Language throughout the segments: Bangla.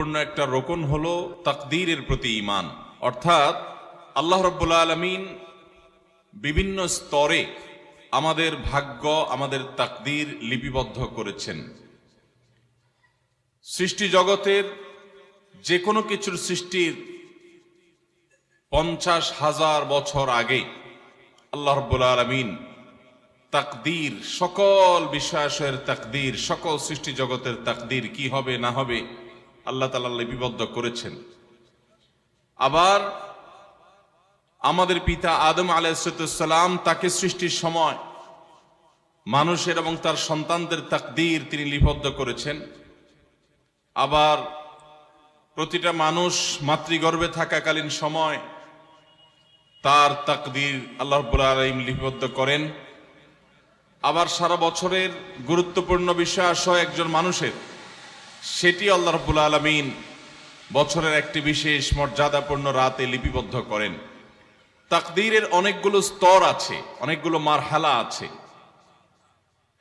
পূর্ণ একটা রোকন হলো তাকদীরের প্রতি ঈমান। অর্থাৎ আল্লাহ রাব্বুল আলামিন বিভিন্ন স্তরে আমাদের ভাগ্য, আমাদের তাকদীর লিপিবদ্ধ করেছেন। সৃষ্টি জগতের যে কোনো কিছুর সৃষ্টির 50,000 বছর আগে আল্লাহ রাব্বুল আলামিন তাকদীর, সকল বিষয়াশয়ের তাকদীর, সকল সৃষ্টি জগতের তাকদীর কি হবে না হবে আল্লাহ তাআলা লিপিবদ্ধ করেছেন। আবার আমাদের পিতা আদম আলাইহিস সালাম, তাকে সৃষ্টির সময় মানুষের এবং তার সন্তানদের তাকদীর তিনি লিপিবদ্ধ করেছেন। আবার প্রতিটা মানুষ মাতৃগর্ভে থাকাকালীন সময় তার তাকদীর আল্লাহ রাব্বুল আলামিন লিপিবদ্ধ করেন। আবার সারা বছরের গুরুত্বপূর্ণ বিষয়াশয় একজন মানুষের, সেটি আল্লাহ রাব্বুল আলামিন বছরের একটি বিশেষ মর্যাদাপূর্ণ রাতে লিপিবদ্ধ করেন। তাকদীরের অনেকগুলো স্তর আছে, অনেকগুলো মারহালা আছে।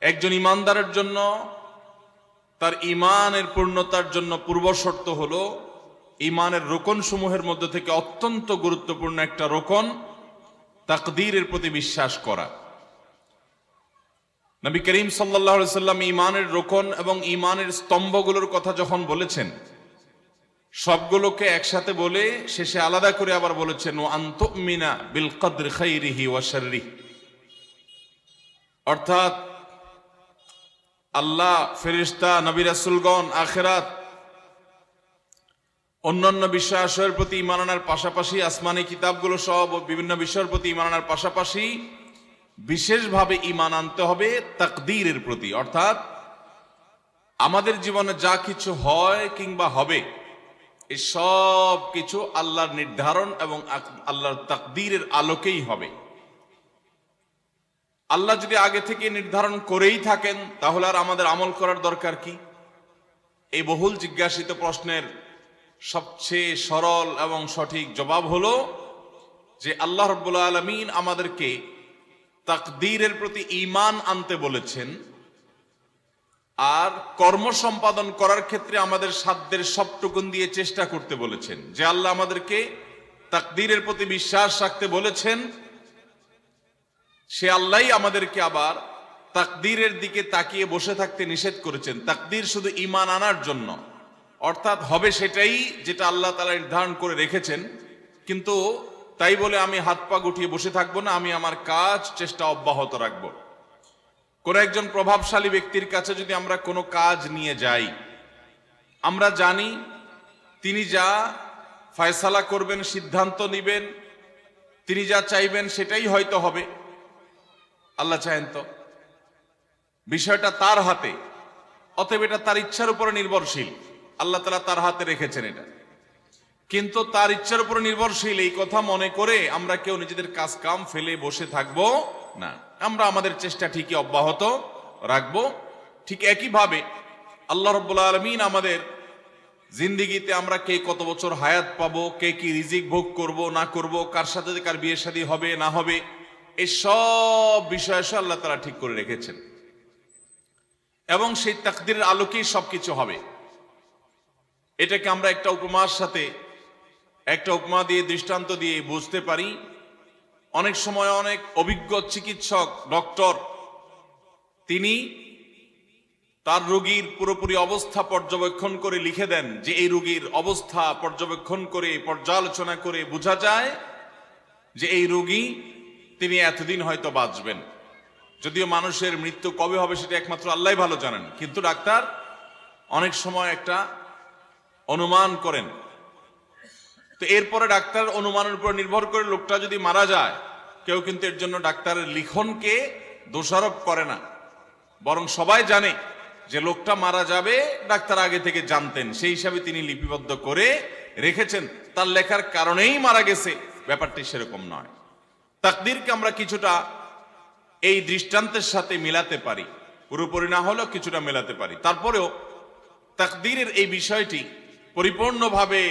একজন ঈমানদারের জন্য তার ঈমানের পূর্ণতার জন্য পূর্বশর্ত হলো ঈমানের রোকন সমূহের মধ্যে থেকে অত্যন্ত গুরুত্বপূর্ণ একটা রোকন তাকদীরের প্রতি বিশ্বাস করা। নবী করিম সাল্লাল্লাহু আলাইহি সাল্লাম ঈমানের রোকন এবং ঈমানের স্তম্ভগুলোর কথা যখন বলেছেন, সবগুলোকে একসাথে বলে শেষে আলাদা করে আবার বলেছেন ওয়া আন তুমিনা বিল কদরি খাইরিহি ওয়া শাররিহি। অর্থাৎ আল্লাহ, ফেরেশতা, নবী রাসূলগণ, আখিরাত, অন্যান্য বিষয়াশয়ের প্রতি ঈমান আনার পাশাপাশি, আসমানি কিতাবগুলো সহ বিভিন্ন বিষয়ের প্রতি ঈমান আনার পাশাপাশি বিশেষভাবে ঈমান আনতে হবে তাকদীরের প্রতি। অর্থাৎ আমাদের জীবনে যা কিছু হয় কিংবা হবে, এই সব কিছু আল্লাহর নির্ধারণ এবং আল্লাহর তাকদীরের আলোকেই হবে। আল্লাহ যদি আগে থেকে নির্ধারণ করেই থাকেন, তাহলে আর আমাদের আমল করার দরকার কি? এই বহুল জিজ্ঞাসিত প্রশ্নের সবচেয়ে সরল এবং সঠিক জবাব হলো যে আল্লাহ রাব্বুল আলামিন আমাদেরকে তাকদীরের প্রতি ঈমান আনতে বলেছেন, আর কর্ম সম্পাদন করার ক্ষেত্রে আমাদের সাধ্যের সবটুকুন দিয়ে চেষ্টা করতে বলেছেন। যে আল্লাহ আমাদেরকে তাকদীরের প্রতি বিশ্বাস রাখতে বলেছেন, সে আল্লাহই আমাদেরকে আবার তাকদীরের দিকে তাকিয়ে বসে থাকতে নিষেধ করেছেন। তাকদীর শুধু ঈমান আনার জন্য, অর্থাৎ হবে সেটাই যেটা আল্লাহ তাআলা নির্ধারণ করে রেখেছেন, কিন্তু তাই বলে আমি হাত পা গুটিয়ে বসে থাকবো না, আমি আমার কাজ চেষ্টা অব্যাহত রাখবো। কোন একজন প্রভাবশালী ব্যক্তির কাছে যদি আমরা কোনো কাজ নিয়ে যাই, আমরা জানি তিনি যা ফয়সালা করবেন, সিদ্ধান্ত নিবেন, তিনি যা চাইবেন সেটাই হয়তো হবে। আল্লাহ চাহেন তো? বিষয়টা তার হাতে, অতএব এটা তার ইচ্ছার উপরে নির্ভরশীল। আল্লাহ তাআলা তার হাতে রেখেছেন এটা, কিন্তু তার ইচ্ছার উপর নির্ভরশীল এই কথা মনে করে আমরা কেউ নিজেদের কাজ কাম ফেলে বসে থাকবো না, আমরা আমাদের চেষ্টা ঠিকই অব্যাহত রাখবো। ঠিক একইভাবে আল্লাহ রাব্বুল আলামিন আমাদের জিন্দেগিতে আমরা কে কত বছর হায়াত পাবো, কে কি রিজিক ভোগ করব না করব, কার সাথে কার বিয়ে শাদী হবে না হবে, এই সব বিষয় আল্লাহ তাআলা ঠিক করে রেখেছেন এবং সেই তাকদীরের আলোকেই সবকিছু হবে। এটাকে আমরা একটা উপমা দিয়ে, দৃষ্টান্ত দিয়ে বুঝতে পারি। অনেক সময় অনেক অভিজ্ঞ চিকিৎসক, ডক্টর, তিনি তার রোগীর পুরোপুরি অবস্থা পর্যবেক্ষণ করে লিখে দেন যে এই রোগীর অবস্থা পর্যবেক্ষণ করে, পর্যালোচনা করে বোঝা যায় যে এই রোগী তিনি এতদিন হয়তো বাঁচবেন। যদিও মানুষের মৃত্যু কবে হবে সেটা একমাত্র আল্লাহই ভালো জানেন, কিন্তু ডাক্তার অনেক সময় একটা অনুমান করেন। তো এরপরে ডাক্তার অনুমানের উপর নির্ভর করে লোকটা যদি মারা যায়, কেউ কিন্তু এর জন্য ডাক্তারের লিখনকে দোষারোপ করে না, বরং সবাই জানে যে লোকটা মারা যাবে, ডাক্তার আগে থেকে জানতেন, সেই হিসাবে তিনি লিপিবদ্ধ করে রেখেছেন। তার লেখার কারণেই মারা গেছে, ব্যাপারটি সেরকম নয়। তাকদীরকে আমরা কিছুটা এই দৃষ্টান্তের সাথে মিলাতে পারি, পুরোপুরি না হলেও কিছুটা মেলাতে পারি। তারপরেও তাকদীরের এই বিষয়টি পরিপূর্ণভাবে,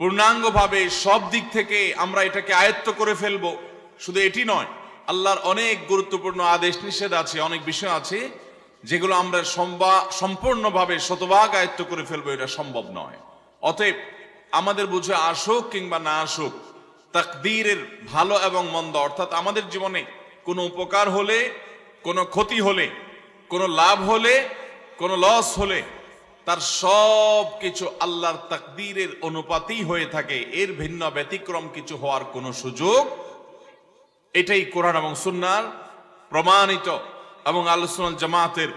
পূর্ণাঙ্গভাবে সব দিক থেকে আমরা এটাকে আয়ত্ত করে ফেলবো শুধু এটি নয়, আল্লাহর অনেক গুরুত্বপূর্ণ আদেশ নিষেধ আছে, অনেক বিষয় আছে যেগুলো আমরা সম্পূর্ণভাবে শতভাগ আয়ত্ত করে ফেলবো, এটা সম্ভব নয়। অতএব আমাদের বুঝে আসুক কিংবা না আসুক, তাকদীরের ভালো এবং মন্দ, অর্থাৎ আমাদের জীবনে কোনো উপকার হলে, কোনো ক্ষতি হলে, কোনো লাভ হলে, কোনো লস হলে, তার সব কিছু আল্লাহর তাকদীরের অনুপাতেই হয়ে থাকে। এর ভিন্ন ব্যতিক্রম কিছু হওয়ার কোনো সুযোগ, এটাই কোরআন এবং সুন্নাহর প্রমাণিত এবং আহলুস সুন্নাহ জামাতের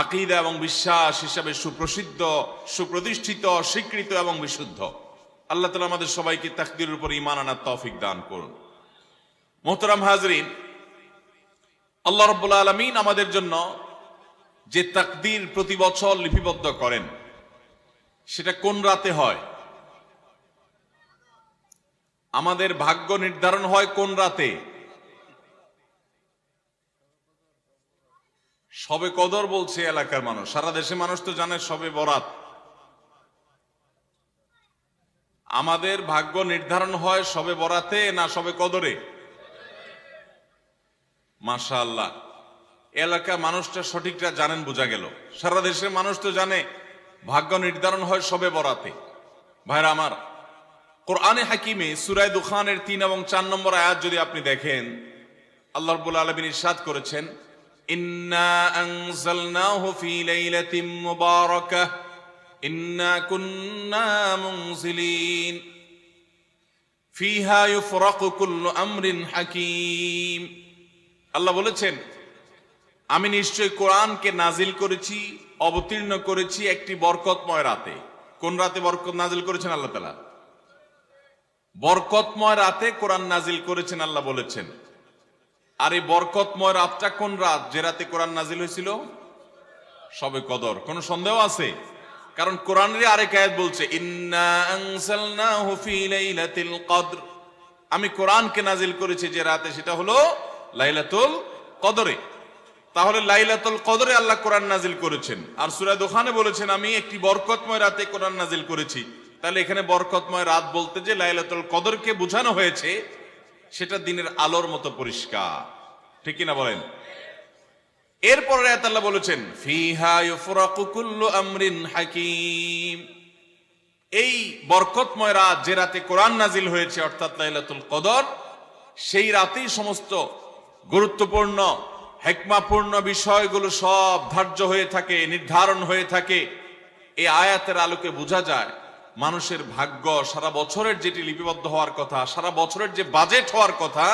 আকীদা এবং বিশ্বাস হিসাবে সুপ্রসিদ্ধ, সুপ্রতিষ্ঠিত, স্বীকৃত এবং বিশুদ্ধ। আল্লাহ তাআলা আমাদের সবাইকে তাকদীরের উপর ঈমান আনার তৌফিক দান করুন। মুহতারাম হাজরিন, আল্লাহ রাব্বুল আলামিন আমাদের জন্য যে তাকদীর প্রতি বছর লিপিবদ্ধ করেন, সেটা কোন রাতে হয়? আমাদের ভাগ্য নির্ধারণ হয় কোন রাতে? শবে কদর বলছে এলাকার মানুষ, সারা দেশের মানুষ তো জানে শবে বরাত। আমাদের ভাগ্য নির্ধারণ হয় শবে বরাতে না শবে কদরে? মাশাআল্লাহ, এলাকার মানুষটা সঠিকটা জানেন, বোঝা গেল। সারা দেশের মানুষ তো জানে ভাগ্য নির্ধারণ হয় শবে বরাতে। ভাইরা আমার, কোরআনে হাকিমে সূরা দুখানের 3 এবং 4 নম্বর আয়াত যদি আপনি দেখেন, আল্লাহ রাব্বুল আলামিন ইরশাদ করেছেন, ইন্না আনজালনাহু ফি লাইলাতিন মুবারাকাহ ইন্না কুন্না মুনজিলিন ফিহা ইউফরাকু কুল্লু আমরিন হাকিম। আল্লাহ বলেছেন, আমি নিশ্চয় কোরআনকে নাজিল করেছি, অবতীর্ণ করেছি একটি বরকতময় রাতে। কোন রাতে বরকত নাজিল করেছেন আল্লাহ তাআলা? বরকতময় রাতে কোরআন নাজিল করেছেন আল্লাহ বলেছেন। আর এই বরকতময় রাতটা কোন রাত? যে রাতে কোরআন নাজিল হয়েছিল শবে কদর। কোন সন্দেহ আছে? কারণ কোরআনের আরেক আয়াত বলছে, ইন্না আনজালনাহু ফি লাইলাতিল কদর, আমি কোরআনকে নাজিল করেছি যে রাতে, সেটা হলো লাইলাতুল কদরে। তাহলে লাইলাতুল কদরে আল্লাহ কোরআন নাজিল করেছেন। আর সূরা দুখানে বলেছেন, আমি একটি বরকতময় রাতে কোরআন নাজিল করেছি। তাহলে এখানে বরকতময় রাত বলতে যে লাইলাতুল কদরকে বোঝানো হয়েছে, সেটা দিনের আলোর মতো পরিষ্কার, ঠিক কিনা বলেন? এরপরে আয়াত আল্লাহ বলেছেন, ফিহা ইউফরাকু কুল্লু আমরিন হাকিম, এই বরকতময় রাত যে রাতে কোরআন নাজিল হয়েছে, অর্থাৎ লাইলাতুল কদর, সেই রাতেই সমস্ত গুরুত্বপূর্ণ হিকমাপূর্ণ বিষয়গুলো সব ধার্য হয়ে থাকে, নির্ধারণ হয়ে থাকে। এই আয়াতের আলোকে বোঝা যায় মানুষের ভাগ্য সারা বছরের যেটি লিপিবদ্ধ হওয়ার কথা, সারা বছরের যে বাজেট হওয়ার কথা,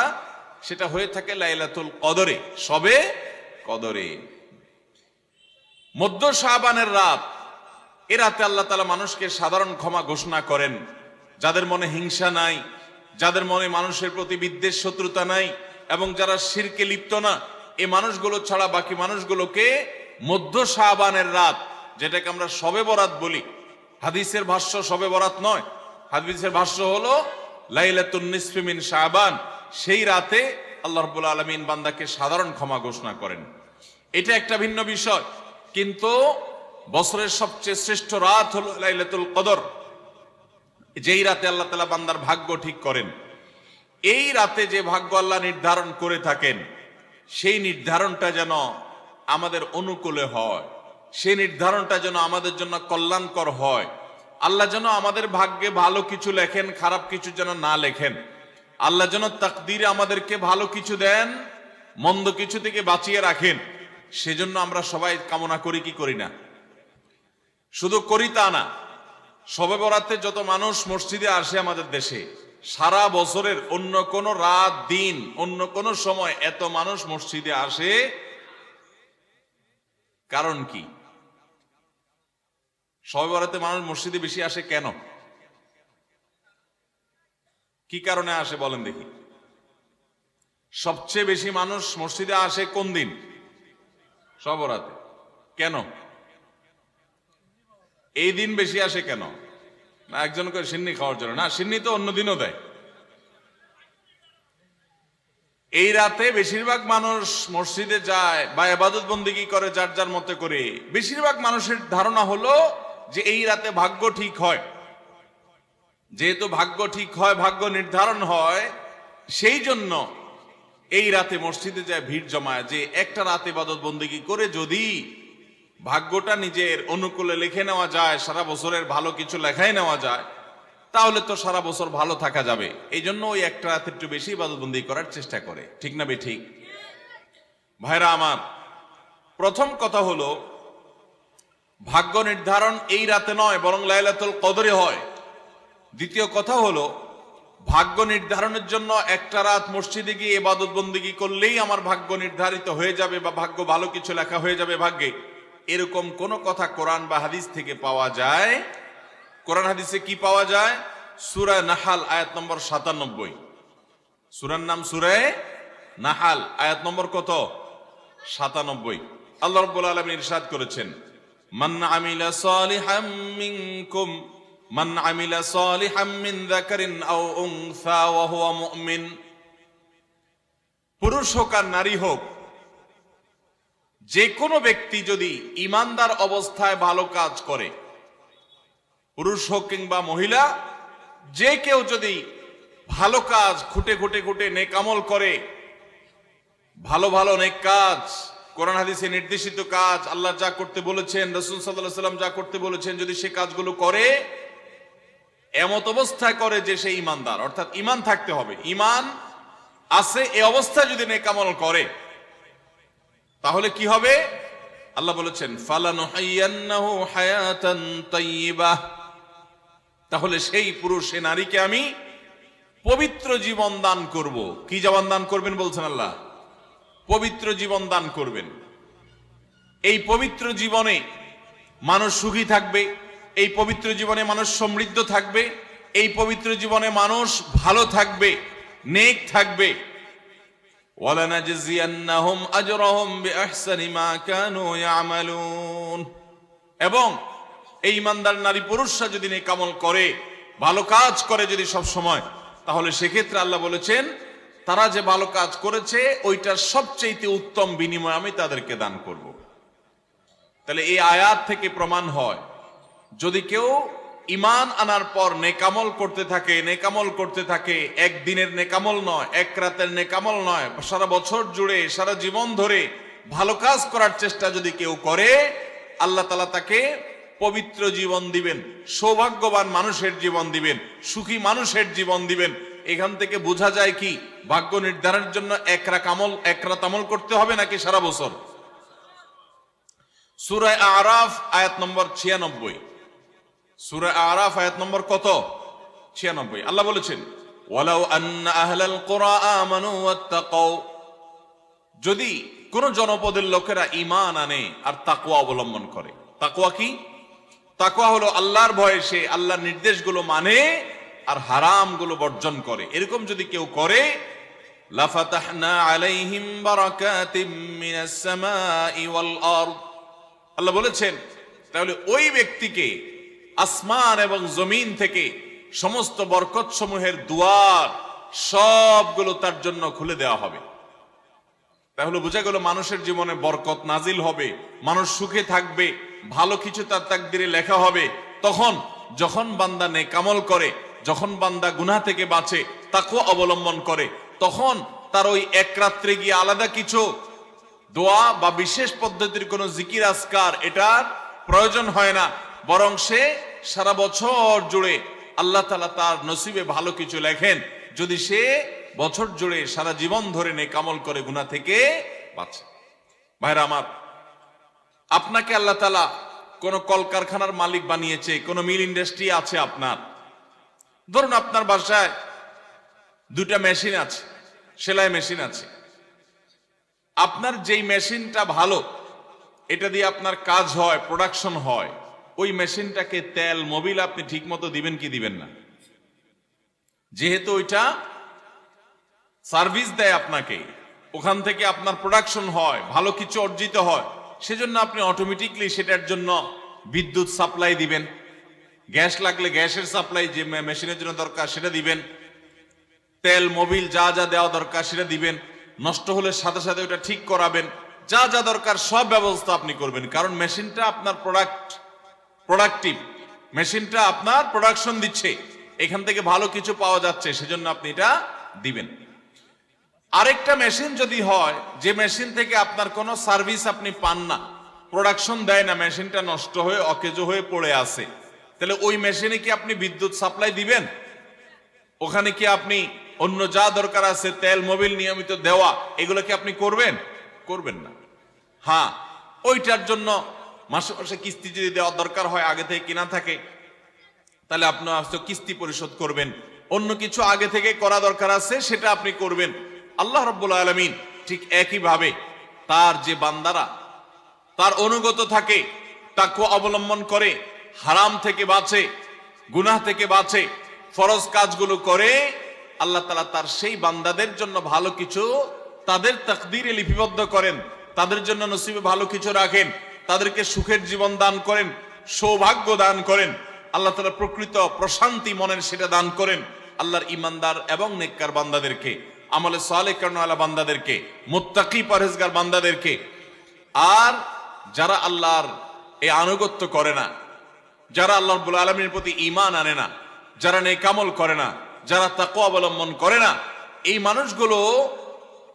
সেটা হয়ে থাকে লাইলাতুল কদরে, শবে কদরে। মধ্য শাবানের রাত, এ রাতে আল্লাহ তাআলা মানুষকে সাধারণ ক্ষমা ঘোষণা করেন। যাদের মনে হিংসা নাই, যাদের মনে মানুষের প্রতি বিদ্বেষ শত্রুতা নাই, এবং যারা শিরকে লিপ্ত না, এই মানুষগুলো ছাড়া বাকি মানুষগুলোকে মধ্য শাবানের রাত, যেটাকে আমরা শবে বরাত বলি, হাদিসের ভাষ্য শবে বরাত নয়, হাদিসের ভাষ্য হলো লাইলাতুন নিসফি মিন শাবান, সেই রাতে আল্লাহ রাব্বুল আলামিন বান্দাকে সাধারণ ক্ষমা ঘোষণা করেন। এটা একটা ভিন্ন বিষয়, কিন্তু বছরের সবচেয়ে শ্রেষ্ঠ রাত হলো লাইলাতুল কদর, যেই রাতে আল্লাহ তাআলা বান্দার ভাগ্য ঠিক করেন। এই রাতে যে ভাগ্য আল্লাহ নির্ধারণ করে থাকেন, সেই নির্ধারণটা যেন আমাদের অনুকূলে হয়, সেই নির্ধারণটা যেন আমাদের জন্য কল্যাণকর হয়। আল্লাহ যেন আমাদের ভাগ্যে ভালো কিছু লেখেন, খারাপ কিছু যেন না লেখেন। আল্লাহ যেন তাকদীরে আমাদেরকে ভালো কিছু দেন, মন্দ কিছু থেকে বাঁচিয়ে রাখেন। সেজন্য আমরা সবাই কামনা করি কি করি না? শুধু করি তা না, শবে বরাতে যত মানুষ মসজিদে আসে আমাদের দেশে, সারা বছরের অন্য কোন রাত, দিন, অন্য কোন সময় এত মানুষ মসজিদে আসে, কারণ কি? শবে বরাতে মানুষ মসজিদে বেশি আসে কেন? কি কারণে আসে বলেন দেখি? সবচেয়ে বেশি মানুষ মসজিদে আসে কোন দিন? শবে বরাতে। কেন এই দিন বেশি আসে কেন? না একজন করে সিন্নি খাওয়ার জন্য? না, সিন্নি তো অন্য দিনও দেয়। এই রাতে বেশিরভাগ মানুষ মসজিদে যায় বা ইবাদত বন্দেগী করে যার যার মতে করে। বেশিরভাগ মানুষের ধারণা হলো যে এই রাতে ভাগ্য ঠিক হয়। যেহেতু ভাগ্য ঠিক হয়, ভাগ্য নির্ধারণ হয়, সেই জন্য এই রাতে মসজিদে যায় ভিড় জমায়, যে একটা রাতে ইবাদত বন্দেগী করে যদি ভাগ্যটা নিজের অনুকূলে লিখে নেওয়া যায়, সারা বছরের ভালো কিছু লেখাই নেওয়া যায়, তাহলে তো সারা বছর ভালো থাকা যাবে। এই জন্য ওই একটা রাত একটু বেশি ইবাদতবন্দি করার চেষ্টা করে, ঠিক না ঠিক? ভাইরা আমার, প্রথম কথা হলো ভাগ্য নির্ধারণ এই রাতে নয়, বরং লাইলাতুল কদরে হয়। দ্বিতীয় কথা হলো ভাগ্য নির্ধারণের জন্য একটা রাত মসজিদে গিয়ে ইবাদত বন্দেগী করলেই আমার ভাগ্য নির্ধারিত হয়ে যাবে বা ভাগ্য ভালো কিছু লেখা হয়ে যাবে ভাগ্যে, এরকম কোন কথা কোরআন বা হাদিস থেকে পাওয়া যায়? কোরআন হাদিসে কি পাওয়া যায়? সূরা নাহাল আয়াত নম্বর 97। সূরার নাম সূরা নাহাল, আয়াত নম্বর কত? 97। আল্লাহ রাব্বুল আলামিন ইরশাদ করেছেন, মান আমিলা সালিহাম মিনকুম মান আমিলা সালিহাম মিন যাকারিন আও উনসা ওয়া হুয়া মুমিন। পুরুষ হোক আর নারী হোক, যে কোনো ব্যক্তি যদি ঈমানদার অবস্থায় ভালো কাজ করে, পুরুষ হোক কিংবা মহিলা, যে কেউ যদি ভালো কাজ খুঁটে খুঁটে খুঁটে নেক আমল করে, ভালো ভালো নেক কাজ, কোরআন হাদিসে নির্দেশিত কাজ, আল্লাহ যা করতে বলেছেন, রাসূল সাল্লাল্লাহু আলাইহি ওয়াসাল্লাম যা করতে বলেছেন, যদি সে কাজগুলো করে, এমত অবস্থায় করে যে সে ঈমানদার, অর্থাৎ ঈমান থাকতে হবে, ঈমান আছে এই অবস্থায় যদি নেক আমল করে, তাহলে কি হবে? আল্লাহ বলেছেন ফালানুহাইয়ান্নাহু হায়াতান তাইয়্যিবাহ, তাহলে সেই পুরুষ সে নারীকে আমি পবিত্র জীবন দান করব। কি জীবন দান করবেন বলছেন আল্লাহ? পবিত্র জীবন দান করবেন। এই পবিত্র জীবনে মানুষ সুখী থাকবে, এই পবিত্র জীবনে মানুষ সমৃদ্ধ থাকবে, এই পবিত্র জীবনে মানুষ ভালো থাকবে, নেক থাকবে। ওয়ালানাজজিয়ান্নাহুম আজরাহুম বিআহসানি মা কানু ইয়ামালুন। এবং এই ঈমানদার নারী পুরুষরা যদি নেক আমল করে, ভালো কাজ করে যদি সব সময়, তাহলে সেক্ষেত্রে আল্লাহ বলেছেন তারা যে ভালো কাজ করেছে ওইটার সবচেয়ে উত্তম বিনিময় আমি তাদেরকে দান করব। তাহলে এই আয়াত থেকে প্রমাণ হয়, যদি কেউ ঈমান আনার পর নেকামল করতে থাকে, নেকামল করতে থাকে, একদিনের নেকামল নয়, এক রাতের নেকামল নয়, সারা বছর জুড়ে সারা জীবন ধরে ভালো কাজ করার চেষ্টা যদি কেউ করে, আল্লাহ তাআলা তাকে পবিত্র জীবন দিবেন, সৌভাগ্যবান মানুষের জীবন দিবেন, সুখী মানুষের জীবন দিবেন। এখান থেকে বোঝা যায় কি ভাগ্য নির্ধারণের জন্য এক রাত আমল করতে হবে নাকি সারা বছর? সূরা আরাফ আয়াত নম্বর 96। সূরা আরাফ আয়াত নম্বর কত? 96। আল্লাহ বলেছেন ওয়ালাউ আন্না আহলাল কুরা আমানু ওয়াত্তাকাউ, যদি কোন জনপদের লোকেরা ঈমান আনে আর তাকওয়া অবলম্বন করে। তাকওয়া কি? তাকওয়া হলো আল্লাহর ভয়ে সে আল্লাহর নির্দেশগুলো মানে আর হারামগুলো বর্জন করে। এরকম যদি কেউ করে, লাফাতাহনা আলাইহিম বারাকাতিম মিনাস সামাই ওয়াল আরদ, আল্লাহ বলেছেন তাহলে ওই ব্যক্তিকে আসমান এবং জমিন থেকে সমস্ত বরকত সমূহের দুয়ার সবগুলো তার জন্য খুলে দেওয়া হবে। তাহলে বোঝা গেল মানুষের জীবনে বরকত নাজিল হবে, মানুষ সুখে থাকবে, ভালো কিছু তার তাকদিরে লেখা হবে। তখন যখন বান্দা নেক আমল করে, যখন বান্দা গুনাহ থেকে বাঁচে, তাকওয়া অবলম্বন করে, তখন তার ওই এক রাত্রে গিয়ে আলাদা কিছু দোয়া বা বিশেষ পদ্ধতির কোনো জিকির আজকার এটার প্রয়োজন হয় না, বরং সে সারা বছর জুড়ে আল্লাহ তাআলা তার নসিবে ভালো কিছু লেখেন যদি সে বছর জুড়ে সারা জীবন ধরে নেক আমল করে গুনাহ থেকে বাঁচে। ভাইরা আমার, আপনাকে আল্লাহ তাআলা কোন কলকারখানার মালিক বানিয়েছে, কোন মিল ইন্ডাস্ট্রি আছে আপনার। ধরুন আপনার বাসায় দুটা মেশিন আছে, সেলাই মেশিন আছে। আপনার যেই মেশিনটা ভালো, এটা দিয়ে আপনার কাজ হয়, প্রোডাকশন হয়, ওই মেশিনটাকে তেল মোবিল আপনি ঠিক মতো দিবেন কি দিবেন না? যেহেতু ওইটা সার্ভিস দেয় আপনাকে, ওখান থেকে আপনার প্রোডাকশন হয়, ভালো কিছু অর্জিত হয়, সেজন্য আপনি অটোমেটিকলি সেটার জন্য বিদ্যুৎ সাপ্লাই দিবেন, গ্যাস লাগলে গ্যাসের সাপ্লাই যে মেশিনের জন্য দরকার সেটা দিবেন, তেল মোবিল যা যা দেওয়া দরকার সেটা দিবেন, নষ্ট হলে সাথে সাথে ওটা ঠিক করাবেন, যা যা দরকার সব ব্যবস্থা আপনি করবেন। কারণ মেশিনটা আপনার প্রোডাক্টিভ, মেশিনটা আপনার প্রোডাকশন দিচ্ছে, এখান থেকে ভালো কিছু পাওয়া যাচ্ছে, সেজন্য আপনি এটা দিবেন। আরেকটা মেশিন যদি হয় যে মেশিন থেকে আপনার কোনো সার্ভিস আপনি পান না, প্রোডাকশন দেয় না, মেশিনটা নষ্ট হয়ে অকেজো হয়ে পড়ে আছে, তাহলে ওই মেশিনে কি আপনি বিদ্যুৎ সাপ্লাই দিবেন? ওখানে কি আপনি অন্য যা দরকার আছে তেল মোবিল নিয়মিত দেওয়া এগুলো কি আপনি করবেন? করবেন না। হ্যাঁ, ওইটার জন্য মাসে মাসে কিস্তি যদি দেওয়ার দরকার হয়, আগে থেকে কিনা থাকে, তাহলে আপনি কিস্তি পরিশোধ করবেন। অন্য কিছু আগে থেকে করা দরকার আছে সেটা আপনি করবেন। আল্লাহ রাব্বুল আলামিন ঠিক একইভাবে তার যে বান্দারা তার অনুগত থাকে, তাকওয়া অবলম্বন করে, হারাম থেকে বাঁচে, গুনাহ থেকে বাঁচে, ফরজ কাজগুলো করে, আল্লাহ তাআলা তার সেই বান্দাদের জন্য ভালো কিছু তাদের তাকদীরে লিপিবদ্ধ করেন, তাদের জন্য নসিবে ভালো কিছু রাখেন, তাদেরকে সুখের জীবন দান করেন, সৌভাগ্য দান করেন। আল্লাহ তাআলা প্রকৃত প্রশান্তি মনের সেটা দান করেন আল্লাহর ইমানদার এবং নেককার বান্দাদেরকে, আমলে সালেহ করনেওয়ালা বান্দাদেরকে, মুত্তাকি পরহেজগার বান্দাদেরকে। আর যারা আল্লাহর এই আনুগত্য করে না, যারা আল্লাহ রাব্বুল আলামিনের প্রতি ঈমান আনে না, যারা নেক আমল করে না, যারা তাকওয়া অবলম্বন করে না, এই মানুষগুলো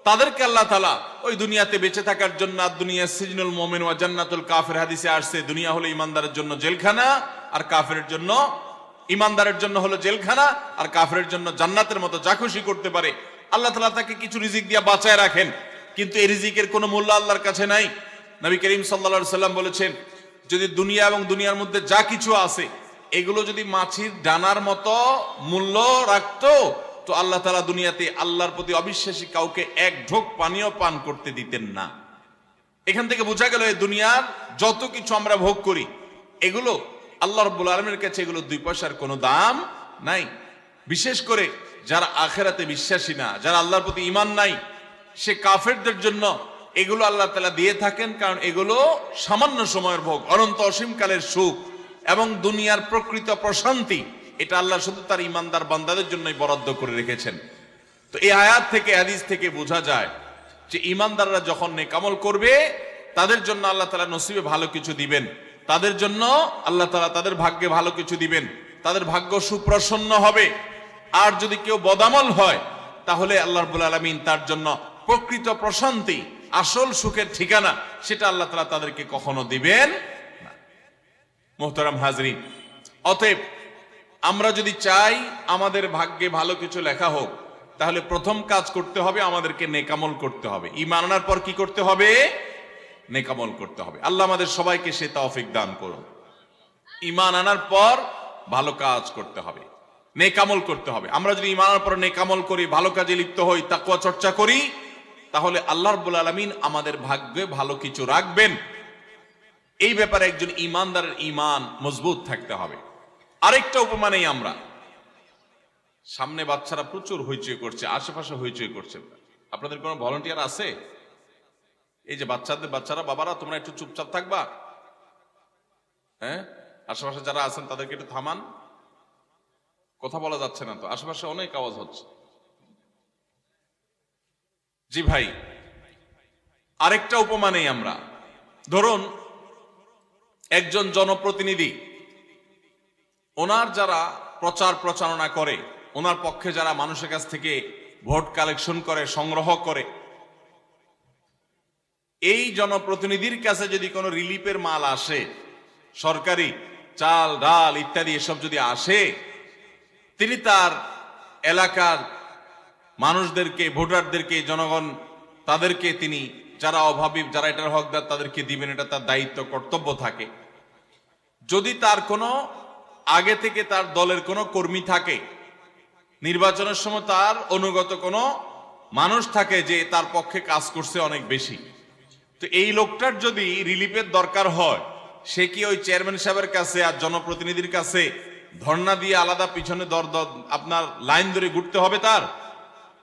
তাদেরকে আল্লাহ তাআলা ওই দুনিয়াতে বেঁচে থাকার জন্য, দুনিয়া সিজনুল মুমিন ওয়া জান্নাতুল কাফির হাদিসে আসছে, দুনিয়া হলো ইমানদারের জন্য জেলখানা আর কাফিরের জন্য, ইমানদারের জন্য হলো জেলখানা আর কাফিরের জন্য জান্নাতের মতো যা খুশি করতে পারে। আল্লাহ তাআলা তাকে কিছু রিজিক দিয়ে বাঁচায় রাখেন, কিন্তু এই রিজিকের কোনো মূল্য আল্লাহর কাছে নাই। নবী করিম সাল্লাল্লাহু আলাইহি সাল্লাম বলেছেন, যদি দুনিয়া এবং দুনিয়ার মধ্যে যা কিছু আছে এগুলো যদি মাছির ডানার মতো মূল্য রাখতো, তো আল্লাহ তাআলা দুনিয়াতে আল্লাহর প্রতি অবিশ্বাসী কাউকে এক ঢোক পানিও পান করতে দিতেন না। এখান থেকে বোঝা গেল এই দুনিয়ার যত কিছু আমরা ভোগ করি এগুলো আল্লাহ রাব্বুল আলামিনের কাছে এগুলো 2 পয়সার কোনো দাম নাই। বিশেষ করে যারা আখিরাতে বিশ্বাসী না, যারা আল্লাহর প্রতি ঈমান নাই, সে কাফেরদের জন্য এগুলো আল্লাহ তাআলা দিয়ে থাকেন, কারণ এগুলো সামান্য সময়ের ভোগ, অনন্ত অসীমকালের সুখ এবং দুনিয়ার প্রকৃত প্রশান্তি, এটা আল্লাহ শুধু তার ঈমানদার বান্দাদের জন্যই বরাদ্দ করে রেখেছেন। তো এই আয়াত থেকে, হাদিস থেকে বোঝা যায় যে ঈমানদাররা যখন নেক আমল করবে তাদের জন্য আল্লাহ তাআলা নসিবে ভালো কিছু দিবেন, তাদের জন্য আল্লাহ তাআলা তাদের ভাগ্যে ভালো কিছু দিবেন, তাদের ভাগ্য সুপ্রসন্ন হবে। আর যদি কেউ বদামল হয় তাহলে আল্লাহ রাব্বুল আলামিন তার জন্য প্রকৃত প্রশান্তি, আসল সুখের ঠিকানা, সেটা আল্লাহ তাআলা তাদেরকে কখনো দিবেন না। মুহতারাম হাজরিন, অতএব আমরা যদি চাই আমাদের ভাগ্যে ভালো কিছু লেখা হোক, তাহলে প্রথম কাজ করতে হবে আমাদেরকে নেক আমল করতে হবে। ঈমান আনার পর কি করতে হবে? নেক আমল করতে হবে। আল্লাহ আমাদের সবাইকে সে তৌফিক দান করুন। ঈমান আনার পর ভালো কাজ করতে হবে, নেক আমল করতে হবে। আমরা যদি ঈমান আনার পর নেক আমল করি, ভালো কাজে লিপ্ত হই, তাকওয়া চর্চা করি, তাহলে আল্লাহ রাব্বুল আলামিন আমাদের ভাগ্যে ভালো কিছু রাখবেন। এই ব্যাপারে একজন ঈমানদারের ঈমান মজবুত থাকতে হবে। আরেকটা উপমা নেই আমরা, সামনে বাচ্চারা প্রচুর হইচই করছে, আশেপাশে হইচই করছে, আপনাদের কোনো ভলান্টিয়ার আছে? এই যে বাচ্চারা, বাবারা তোমরা একটু চুপচাপ থাকবা, হ্যাঁ? আশেপাশে যারা আছেন তাদেরকে একটু থামান, কথা বলা যাচ্ছে না তো, আশেপাশে অনেক আওয়াজ হচ্ছে। জি ভাই, আরেকটা উপমা নেই আমরা। ধরুন একজন জনপ্রতিনিধি, ওনার যারা প্রচার প্রচারণা করে, ওনার পক্ষে যারা মানুষের কাছ থেকে ভোট কালেকশন করে, সংগ্রহ করে, এই জনপ্রতিনিধির কাছে যদি কোনো রিলিফের মাল আসে, সরকারি চাল ডাল ইত্যাদি এসব যদি আসে, তিনি তার এলাকার মানুষদেরকে, ভোটারদেরকে, জনগণ তাদেরকে তিনি, যারা অভাবী, যারা এটার হকদার, তাদেরকে দিবেন, এটা তার দায়িত্ব, কর্তব্য থাকে। যদি তার কোনো আগে থেকে তার দলের কোনো কর্মী থাকে, নির্বাচনের সময় তার অনুগত কোনো মানুষ থাকে যে তার পক্ষে কাজ করছে অনেক বেশি, তো এই লোকটার যদি রিলিফের দরকার হয়, সে কি ওই চেয়ারম্যান সাহেবের কাছে আর জনপ্রতিনিধির কাছে ধর্ণা দিয়ে আলাদা পিছনে আপনার লাইন ধরে ঘুরতে হবে? তার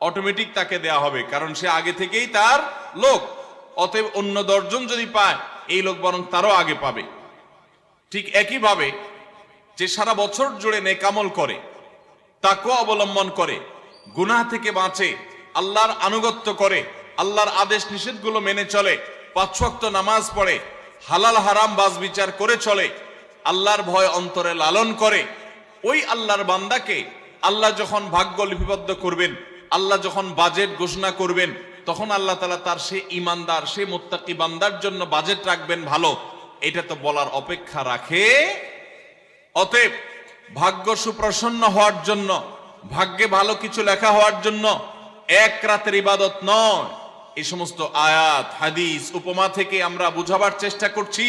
অটোমেটিক তাকে দেয়া হবে, কারণ সে আগে থেকেই তার লোক। অতএব অন্য 10 জন যদি পায়, এই লোক বরং তারও আগে পাবে। ঠিক একইভাবে যে সারা বছর জুড়ে নেক আমল করে, তাকওয়া অবলম্বন করে, গুনাহ থেকে বাঁচে, আল্লাহর আনুগত্য করে, আল্লাহর আদেশ নিষেধগুলো মেনে চলে, 5 ওয়াক্ত নামাজ পড়ে, হালাল হারাম বাজ বিচার করে চলে, আল্লাহর ভয় অন্তরে লালন করে, ওই আল্লাহর বান্দাকে আল্লাহ যখন ভাগ্য লিপিবদ্ধ করবেন, আল্লাহ যখন বাজেট ঘোষণা করবেন, তখন আল্লাহ তাআলা তার সে ঈমানদার, সে মুত্তাকি বান্দার জন্য বাজেট রাখবেন ভালো, এটা তো বলার অপেক্ষা রাখে। অতএব ভাগ্য সুপ্রসন্ন হওয়ার জন্য, ভাগ্যে ভালো কিছু লেখা হওয়ার জন্য এক রাতের ইবাদত নয়। এই সমস্ত আয়াত, হাদিস, উপমা থেকে আমরা বুঝাবার চেষ্টা করছি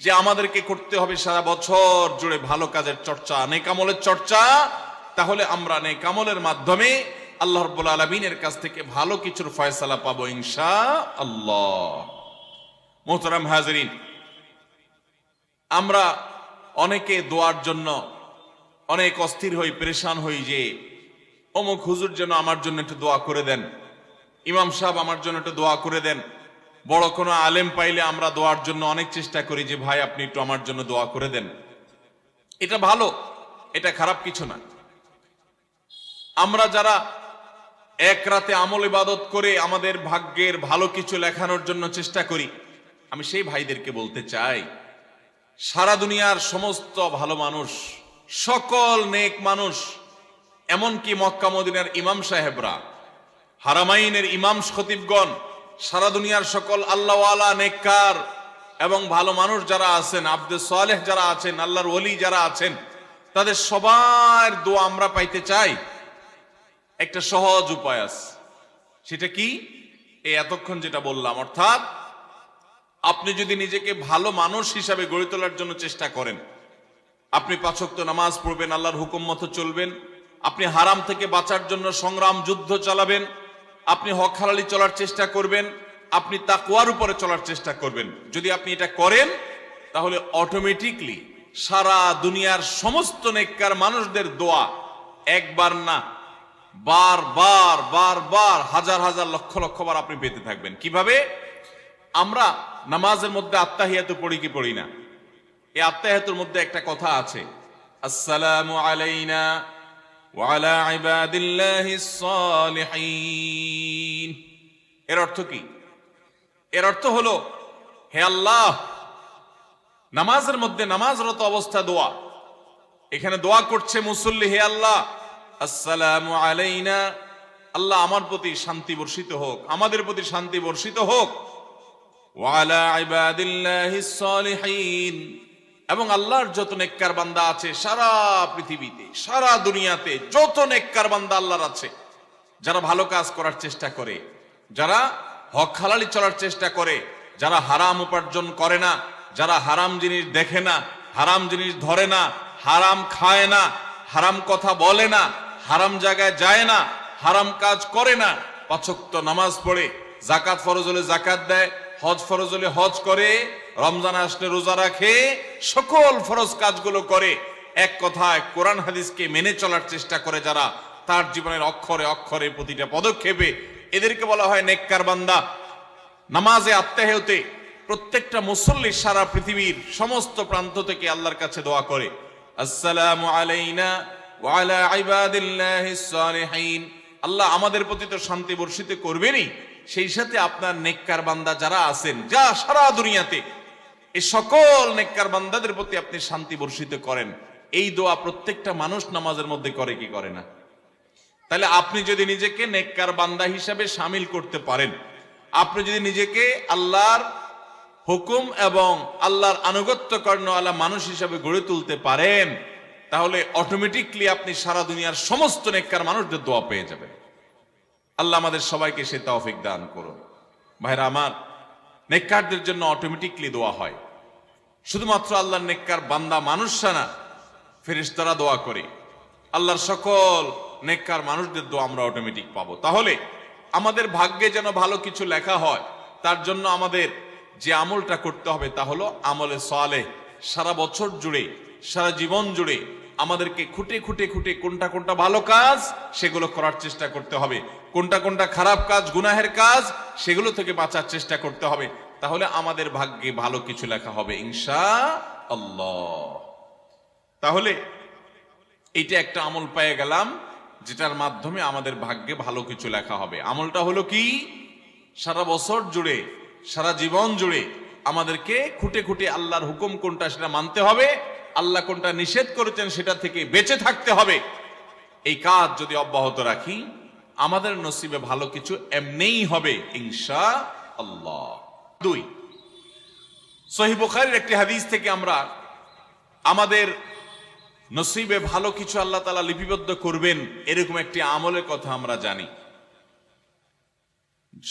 যে আমাদেরকে করতে হবে সারা বছর জুড়ে ভালো কাজের চর্চা, নেক আমলের চর্চা। তাহলে আমরা নেক আমলের মাধ্যমে আল্লাহ রাব্বুল আলামিনের কাছ থেকে ভালো কিছুর ফয়সালা পাবো ইনশাআল্লাহ। মুহতারাম হাজিরিন, আমরা অনেকে দোয়ার জন্য অনেক অস্থির হই, পেরেশান হই যে অমুক হুজুর যেন আমার জন্য একটু দোয়া করে দেন, ইমাম সাহেব আমার জন্য একটু দোয়া করে দেন। বড় কোনো আলেম পাইলে আমরা দোয়ার জন্য অনেক চেষ্টা করি যে ভাই আপনি একটু আমার জন্য দোয়া করে দেন। এটা ভালো, এটা খারাপ কিছু না। আমরা যারা এক রাতে আমল ইবাদত করে আমাদের ভাগ্যের ভালো কিছু লেখানোর জন্য চেষ্টা করি, আমি সেই ভাইদেরকে বলতে চাই, সারা দুনিয়ার সমস্ত ভালো মানুষ, সকল নেক মানুষ, এমনকি মক্কা মদিনার ইমাম সাহেবরা, হারামাইনের ইমাম খতিবগণ, সারা দুনিয়ার সকল আল্লাহওয়ালা নেককার এবং ভালো মানুষ যারা আছেন, আব্দে সালেহ যারা আছেন, আল্লাহর ওলি যারা আছেন, তাদের সবার দোয়া আমরা পাইতে চাই। একটা সহজ উপায় আছে, সেটা কি? এই এতক্ষণ যেটা বললাম, অর্থাৎ আপনি যদি নিজেকে ভালো মানুষ হিসাবে গড়ে তোলার জন্য চেষ্টা করেন, আপনি 5 ওয়াক্ত নামাজ পড়বেন, আল্লাহর হুকুম মতো চলবেন, আপনি হারাম থেকে বাঁচার জন্য সংগ্রাম যুদ্ধ চালাবেন, আপনি হক হালালি চলার চেষ্টা করবেন, আপনি তাকওয়ার উপরে চলার চেষ্টা করবেন। যদি আপনি এটা করেন তাহলে অটোমেটিকলি সারা দুনিয়ার সমস্ত নেককার মানুষদের দোয়া একবার না, বারবার বারবার হাজার হাজার লক্ষ লক্ষ বার আপনি পেতে থাকবেন। কিভাবে? আমরা নামাজের মধ্যে আত্তাহিয়াতু পড়ি কি পড়ি না? এই আত্তাহিয়াতুর মধ্যে একটা কথা আছে, আসসালামু আলাইনা ওয়া আলা ইবাদিল্লাহিস সালিহিন। এর অর্থ কি? এর অর্থ হলো, হে আল্লাহ, নামাজের মধ্যে নামাজরত অবস্থা দোয়া, এখানে দোয়া করছে মুসল্লি, হে আল্লাহ আসসালামু আলাইনা, আল্লাহ আমার প্রতি শান্তি বর্ষিত হোক, আমাদের প্রতি শান্তি বর্ষিত হোক, ওয়া আলা ইবাদিল্লাহিস সালিহিন, এবং আল্লাহর যত নেককার বান্দা আছে সারা পৃথিবীতে, সারা দুনিয়াতে যত নেককার বান্দা আল্লাহর আছে, যারা ভালো কাজ করার চেষ্টা করে, যারা হক হালালি চলার চেষ্টা করে, যারা হারাম উপার্জন করে না, যারা হারাম জিনিস দেখে না, হারাম জিনিস ধরে না, হারাম খায় না, হারাম কথা বলে না, হারাম জায়গায় যায় না, হারাম কাজ করে না, 5 ওয়াক্ত নামাজ পড়ে, যাকাত ফরজ হলে যাকাত দেয়, হজ ফরজ হলে হজ করে, রমজান আসলে রোজা রাখে, সকল ফরজ কাজগুলো করে, এক কথায় কোরআন হাদিসকে মেনে চলার চেষ্টা করে যারা, তার জীবনের অক্ষরে অক্ষরে প্রতিটা পদক্ষেপে, এদেরকে বলা হয় নেককার বান্দা। নামাজে আত্তাহিয়াতে প্রত্যেকটা মুসল্লি সারা পৃথিবীর সমস্ত প্রান্ত থেকে আল্লাহর কাছে দোয়া করে, আসসালামু আলাইনা ওয়া আলা ইবাদিল্লাহিস সালিহিন, আল্লাহ আমাদের প্রতি তো শান্তি বর্ষিত করবেনই, সেই সাথে আপনার নেককার বান্দা যারা আছেন, যা সারা দুনিয়াতে, এই সকল নেককার বান্দাদের প্রতি আপনি শান্তি বর্ষিত করেন। এই দোয়া প্রত্যেকটা মানুষ নামাজের মধ্যে করে কি করে না? তাহলে আপনি যদি নিজেকে নেককার বান্দা হিসাবে শামিল করতে পারেন, আপনি যদি নিজেকে আল্লাহর হুকুম এবং আল্লাহর আনুগত্য কর্ণওয়ালা মানুষ হিসাবে গড়ে তুলতে পারেন, তাহলে অটোমেটিকলি আপনি সারা দুনিয়ার সমস্ত নেককার মানুষদের দোয়া পেয়ে যাবেন। আল্লাহ আমাদের সবাইকে সে তৌফিক দান করুন। ভাইরা আমার, নেককারদের জন্য অটোমেটিকলি দোয়া হয়। শুধুমাত্র আল্লাহর নেককার বান্দা মানুষরা না, ফেরেশতারা দোয়া করে। আল্লাহর সকল নেককার মানুষদের দোয়া আমরা অটোমেটিক পাবো। তাহলে আমাদের ভাগ্যে যেন ভালো কিছু লেখা হয়, তার জন্য আমাদের যে আমলটা করতে হবে তা হলো আমলে সালেহ। সারা বছর জুড়ে, সারা জীবন জুড়ে আমাদেরকে খুঁটে খুঁটে খুঁটে কোনটা কোনটা ভালো কাজ সেগুলো করার চেষ্টা করতে হবে, কোনটা কোনটা খারাপ কাজ, গুনাহের কাজ, সেগুলো থেকে বাঁচার চেষ্টা করতে হবে। তাহলে আমাদের ভাগ্যে ভালো কিছু লেখা হবে ইনশাআল্লাহ। তাহলে এইটা একটা আমল পেয়ে গেলাম, যেটার মাধ্যমে আমাদের ভাগ্যে ভালো কিছু লেখা হবে। আমলটা হলো কি? সারা বছর জুড়ে, সারা জীবন জুড়ে আমাদেরকে খুঁটে খুঁটে আল্লাহর হুকুম কোনটা সেটা মানতে হবে, আল্লাহ কোনটা নিষেধ করেছেন সেটা থেকে বেঁচে থাকতে হবে। এই কাজ যদি অব্যাহত রাখি, আমাদের নসিবে ভালো কিছু এমনিই হবে ইনশাআল্লাহ। 2, সহিহ বুখারীর একটি হাদিস থেকে আমরা আমাদের নসিবে ভালো কিছু আল্লাহ তাআলা লিপিবদ্ধ করবেন এরকম একটি আমলের কথা আমরা জানি।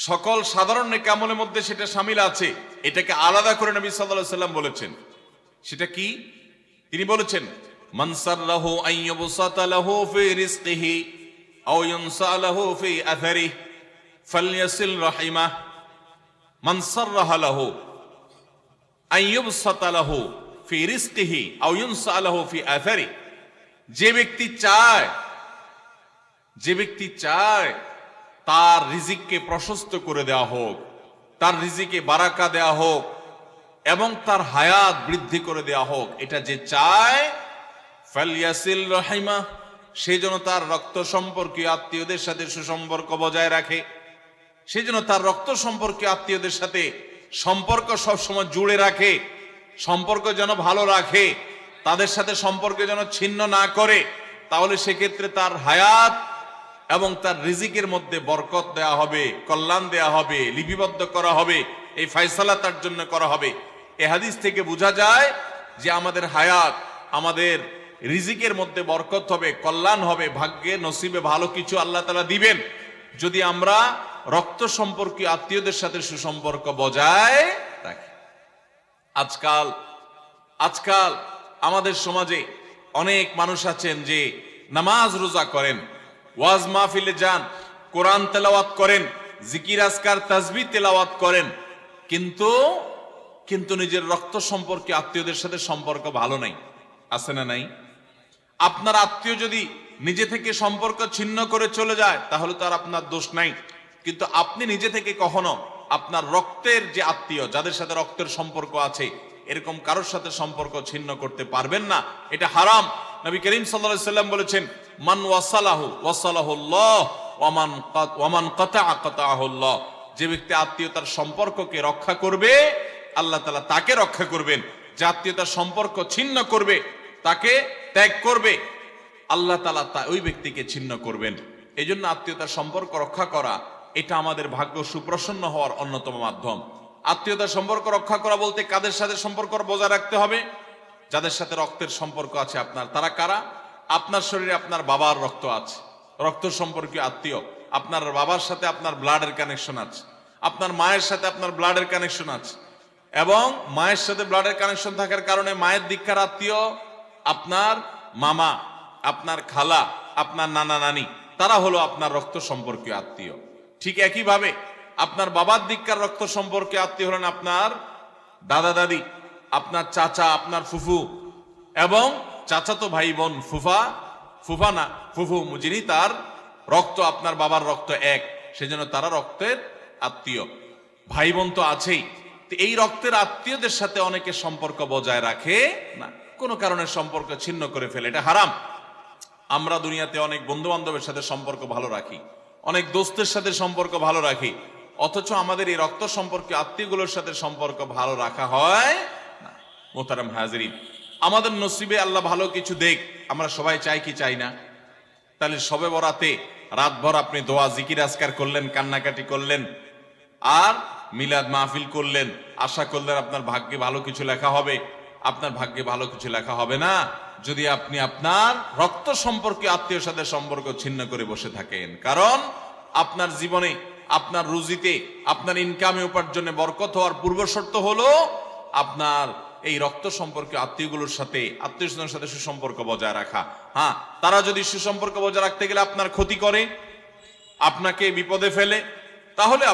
সকল সাধারণ নেক আমলের মধ্যে সেটা শামিল আছে, এটাকে আলাদা করে নবী সাল্লাল্লাহু আলাইহি সাল্লাম বলেছেন। সেটা কি? তিনি বলেছেন, মান সাররাহু আন ইউবসাতা লাহু ফি রিজকিহি আও ইউনসা লাহু ফি আথারিহি ফালইয়াসিল রাহিমাহ। মান সাররাহা লাহু আন ইউবসাতা লাহু ফি রিজকিহি আও ইউনসা লাহু ফি আথারিহি, যে ব্যক্তি চায় তার রিজিককে প্রশস্ত করে দেওয়া হোক, তার রিজিকে বারাকা দেওয়া হোক এবং তার হায়াত বৃদ্ধি করে দেওয়া হোক, এটা যে চায়, ফালইয়াসিল রাহিমা, সে যেন তার রক্ত সম্পর্কীয় আত্মীয়দের সাথে সুসম্পর্ক বজায় রাখে, সে যেন তার রক্ত সম্পর্কীয় আত্মীয়দের সাথে সম্পর্ক সবসময় জুড়ে রাখে, সম্পর্ক যেন ভালো রাখে, তাদের সাথে সম্পর্ক যেন ছিন্ন না করে। তাহলে সেক্ষেত্রে তার হায়াত এবং তার রিজিকের মধ্যে বরকত দেয়া হবে, কল্যাণ দেয়া হবে, লিপিবদ্ধ করা হবে, এই ফয়সালা তার জন্য করা হবে। এই হাদিস থেকে বোঝা যায় যে আমাদের হায়াত, আমাদের রিজিকের মধ্যে বরকত হবে, কল্যাণ হবে, ভাগ্যে নসিবে ভালো কিছু আল্লাহ তাআলা দিবেন যদি আমরা রক্ত সম্পর্কীয় আত্মীয়দের সাথে সুসম্পর্ক বজায় রাখি। আজকাল আমাদের সমাজে অনেক মানুষ আছেন যে নামাজ রোজা করেন, ওয়াজ মাহফিলে যান, কোরআন তেলাওয়াত করেন, জিকির আজকার তাসবিহ তেলাওয়াত করেন, কিন্তু নিজের রক্ত সম্পর্কে আত্মীয়দের সাথে সম্পর্ক ভালো নাই। আছে না নাই? আপনার আত্মীয় যদি নিজে থেকে সম্পর্ক ছিন্ন করে চলে যায় তাহলে তো আর আপনার দোষ নাই, কিন্তু আপনি নিজে থেকে কখনো আপনার রক্তের যে আত্মীয়, যাদের সাথে রক্তের সম্পর্ক আছে, এরকম কারোর সাথে সম্পর্ক ছিন্ন করতে পারবেন না, এটা হারাম। নবী করিম সাল্লাল্লাহু আলাইহি সাল্লাম বলেছেন, মান ওয়াসালাহুল্লাহ ওয়া মান কাতাআহুল্লাহ, যে ব্যক্তি আত্মীয়তার সম্পর্ককে রক্ষা করবে আল্লাহ তাআলা তাকে রক্ষা করবেন, যে আত্মীয়তার সম্পর্ক ছিন্ন করবে, তাকে ত্যাগ করবে, আল্লাহ তাআলা ওই ব্যক্তিকে ছিন্ন করবেন। এই জন্য আত্মীয়তার সম্পর্ক রক্ষা করা এটা আমাদের ভাগ্য সুপ্রসন্ন হওয়ার অন্যতম মাধ্যম। আত্মীয়তার সম্পর্ক রক্ষা করা বলতে কাদের সাথে সম্পর্ক বজায় রাখতে হবে? যাদের সাথে রক্তের সম্পর্ক আছে আপনার। তারা কারা? আপনার শরীরে আপনার বাবার রক্ত আছে, রক্ত সম্পর্কীয় আত্মীয়, আপনার বাবার সাথে আপনার ব্লাডের কানেকশন আছে, আপনার মায়ের সাথে আপনার ব্লাডের কানেকশন আছে, এবং মায়ের সাথে ব্লাডের কানেকশন থাকার কারণে মায়ের দিককার আত্মীয় আপনার মামা, আপনার খালা, আপনার নানা নানি, তারা হলো আপনার রক্ত সম্পর্কীয় আত্মীয়। ঠিক একইভাবে আপনার বাবার দিককার রক্ত সম্পর্কে আত্মীয় হলেন আপনার দাদা দাদি, আপনার চাচা, আপনার ফুফু, এবং চাচাতো ভাই বোন, ফুফা না ফুফু, যিনি তার রক্ত আপনার বাবার রক্ত এক, সেজন্য তারা রক্তের আত্মীয়। ভাই বোন তো আছেই, এই রক্তের আত্মীয়দের সাথে অনেকে সম্পর্ক বজায় রাখে না, কোনো কারণে সম্পর্ক ছিন্ন করে ফেলে, এটা হারাম। আমরা দুনিয়াতে অনেক বন্ধু বান্ধবের সাথে সম্পর্ক ভালো রাখি, অনেক দোস্তের সাথে সম্পর্ক ভালো রাখি, অথচ আমাদের এই রক্ত সম্পর্কে আত্মীয়গুলোর সাথে সম্পর্ক ভালো রাখা হয় না। মোহতারাম হাজিরিন, আমাদের নসিবে আল্লাহ ভালো কিছু দেখ, আমরা সবাই চাই কি চাই না? তাহলে শবে বরাতে রাতভর আপনি দোয়া জিকির আজকার করলেন, কান্নাকাটি করলেন, আর মিলাদ মাহফিল করলেন, আশা করলেন আপনার ভাগ্যে ভালো কিছু লেখা হবে। আপনার ভাগ্যে ভালো কিছু লেখা হবে না যদি আপনি আপনার রক্ত সম্পর্কে আত্মীয়র সাথে সম্পর্ক ছিন্ন করে বসে থাকেন। কারণ আপনার জীবনে, আপনার রুজিতে, আপনার ইনকামে, উপার্জনে বরকত হওয়ার পূর্ব শর্ত হলো আপনার এই রক্ত সম্পর্কে আত্মীয়গুলোর সাথে, আত্মীয় স্বজনের সাথে সুসম্পর্ক বজায় রাখা। হ্যাঁ, তারা যদি সুসম্পর্ক বজায় রাখতে গেলে আপনার ক্ষতি করে, আপনাকে বিপদে ফেলে, তাহলে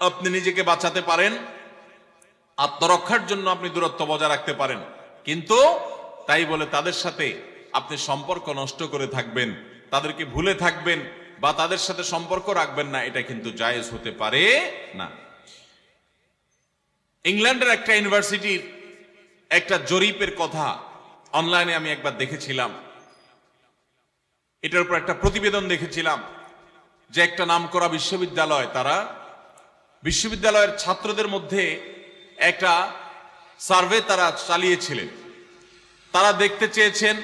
আপনি নিজেকে বাঁচাতে পারেন, আত্মরক্ষার জন্য আপনি দূরত্ব বজায় রাখতে পারেন। কিন্তু তাই বলে তাদের সাথে আপনি সম্পর্ক নষ্ট করে থাকবেন, তাদেরকে ভুলে থাকবেন বা তাদের সাথে সম্পর্ক রাখবেন না, এটা কিন্তু জায়েজ হতে পারে না। ইংল্যান্ডের একটা ইউনিভার্সিটির একটা জরিপের কথা অনলাইনে আমি একবার দেখেছিলাম, এটার উপর একটা প্রতিবেদন দেখেছিলাম যে একটা নামকরা বিশ্ববিদ্যালয়, তারা বিশ্ববিদ্যালয়ের ছাত্রদের মধ্যে একটা সার্ভে তারা চালিয়েছিলেন। তারা দেখতে চেয়েছেন